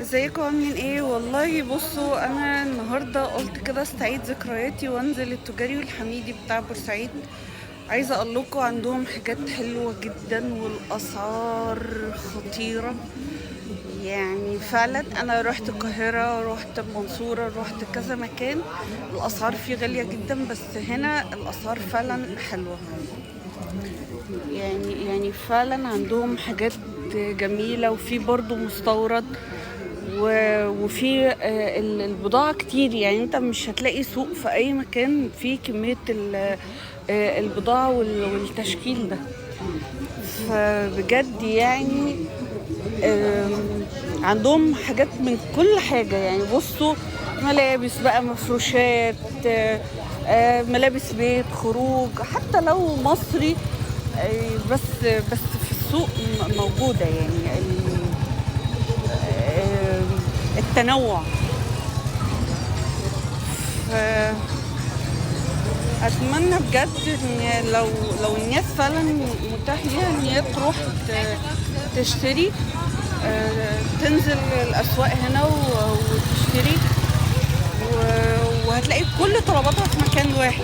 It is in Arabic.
ازيكم عاملين ايه؟ والله بصوا، انا النهارده قلت كده استعيد ذكرياتي وانزل التجاري والحميدي بتاع بورسعيد. عايزه اقول لكم عندهم حاجات حلوه جدا والاسعار خطيره. يعني فعلا انا رحت القاهره، رحت المنصوره، رحت كذا مكان. الاسعار فيه غاليه جدا، بس هنا الاسعار فعلا حلوه. يعني فعلا عندهم حاجات جميلة، وفي برضو مستورد. وفي البضاعة كتير. يعني انت مش هتلاقي سوق في اي مكان فيه كمية البضاعة والتشكيل ده. فبجد يعني عندهم حاجات من كل حاجة. يعني بصوا، ملابس بقى، مفروشات، ملابس بيت، خروج، حتى لو مصري. بس في السوق موجودة. يعني التنوع. فأتمنى بجد إن لو الناس فعلا متاح ليها إن هي تروح تشتري، تنزل الأسواق هنا وتشتري، وهتلاقي كل طلباتها في مكان واحد.